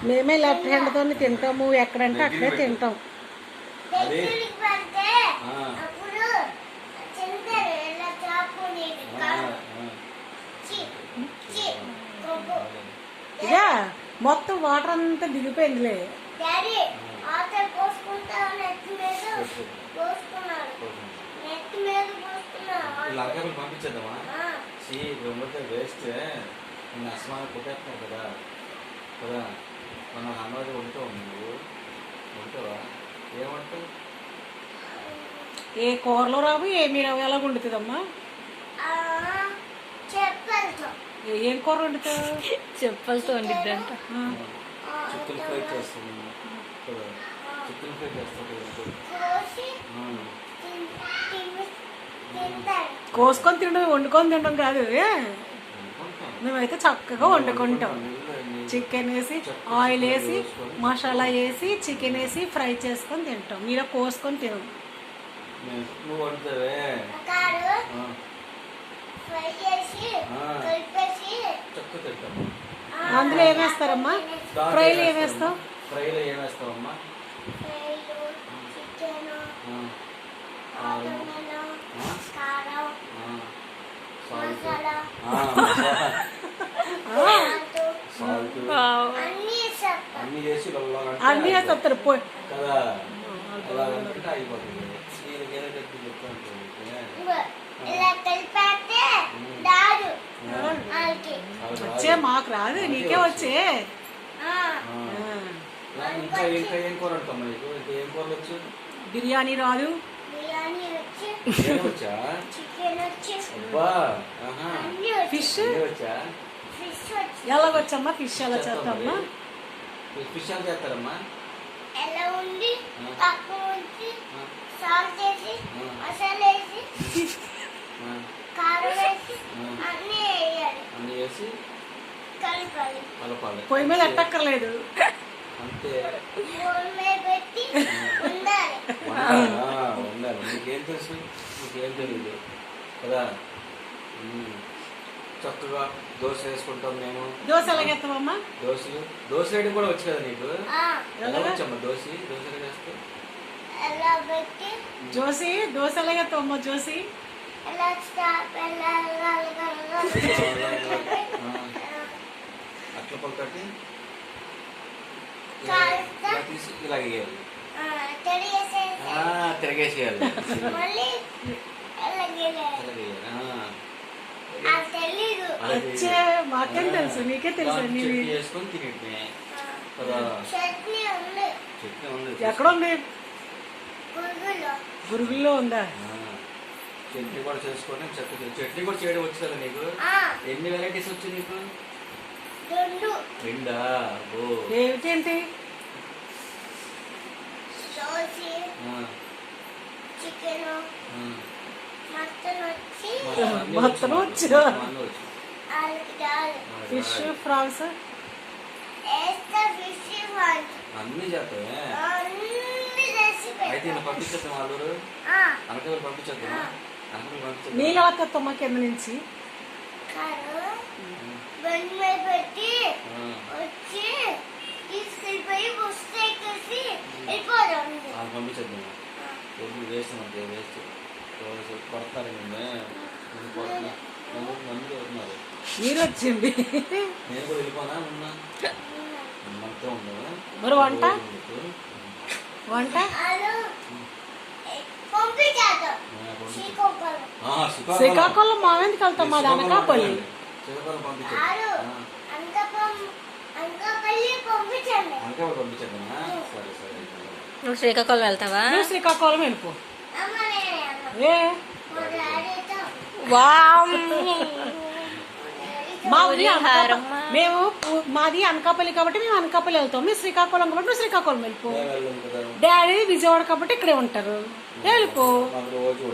మేమే left hand తోని తింటాము, ఎక్కడంటే అక్కడే తింటాం. ఇక మొత్తం వాటర్ అంతా దిగిపోయిందిలే. పంపించేద్దామా? వేస్ట్ అసమానం కొట్టేస్తున్నావు కదా కదా. మనం అన్నది వండుతావు, నువ్వు వండుతావా? ఏమంటావు? ఏ కూరలో రావు, ఏమి రావు, ఎలా వండుతుందమ్మా? ఏం కూర వండుతావు? చెప్పలతో వండిద్దంట. చికెన్ ఫ్రై చేస్తాను కదా, చికెన్ ఫ్రై చేస్తాను. కోసుకొని తినడం, వండుకొని తినడం కాదు. మేమైతే చక్కగా వండుకుంటాం. చికెన్ వేసి, ఆయిల్ వేసి, మసాలా వేసి, చికెన్ వేసి ఫ్రై చేసుకొని తింటాం. మీరు కోసుకొని తినం. అందులో ఏమేస్తారమ్మా? ఫ్రైలో ఏమేస్తావు? ఫ్రైలో ఏమేస్తావమ్మా? అన్ని చేసి అన్నీ వేస్తారు పోయి కదా. అలా అనుకుంటే అయిపోతుంది. వచ్చే మాకు రాదు, నీకే వచ్చే. ఇంకా ఇంకా ఏం కూర అంటామా నీకు? ఇంకా ఏం కూరలు వచ్చు? బిర్యానీ రాదు. ఫిష్ ఎలాగొచ్చమ్మా? ఫిష్ ఎలా చేస్తామమ్మా? ఫిష్ ఎలా చేస్తారమ్మా? అన్ని వేసి కలపాలి. పొయ్యి మీద ఎట్టక్కర్లేదు, అంతే. ఉండాలి. నీకేం తెలుసు? నీకేం తెలియదు కదా. చక్కగా దోశ వేసుకుంటాం మేము. దోశ ఎలాగేస్తామమ్మా? దోశ వేయడం కూడా వచ్చు కదా నీకు? ఎలా వచ్చమ్మా దోశ? దోశ వేస్తే జోసి దోశ ఎలాగేస్తావమ్మా? జోసి అట్ల పక్కటి తీసి ఇలా వేయాలి, తిరగేసేయాలి. మాకేం తెలుసు, నీకే తెలుసు. చేసుకొని తినే కదా. చట్నీ ఉంది. ఎక్కడ ఉంది? గురుగుల్లో ఉందా? చట్నీ కూడా చేసుకొని చట్నీ కూడా చేయడం వచ్చు కదా నీకు? ఎన్ని వెరైటీస్ వచ్చు నీకు? రెండా? ఏమిటేంటి? మొత్తం వచ్చు. ఫిష్, ఫ్రాన్స్ అన్ని చేస్తావే. అయితే పంపించేద్దాం. వాళ్ళు అనకాయలు పంపించేద్దామా? నీళ్ళు ఎలా తెస్తామా కింద నుంచి? పంపించేద్దామా? వేస్ట్ వేస్ట్ కొడతారు. మంది కొడుతున్నారు. మీరు వచ్చింది. నేను కూడా వెళ్ళిపోనా? ఉన్నా మనతో ఉండవు. మరి వంట వంట శ్రీకాకుళం మావెందుకు వెళ్తాం? మాది అనకాపల్లి. నువ్వు శ్రీకాకుళం వెళ్తావా? నువ్వు శ్రీకాకుళం వెళ్ళిపో. మేము మాది అనకాపల్లి కాబట్టి మేము అనకాపల్లి వెళ్తాం. మేము శ్రీకాకుళం కాబట్టి నువ్వు శ్రీకాకుళం వెళ్ళిపో. డాడీ విజయవాడ కాబట్టి ఇక్కడే ఉంటారు, వెళ్ళిపో. రోజు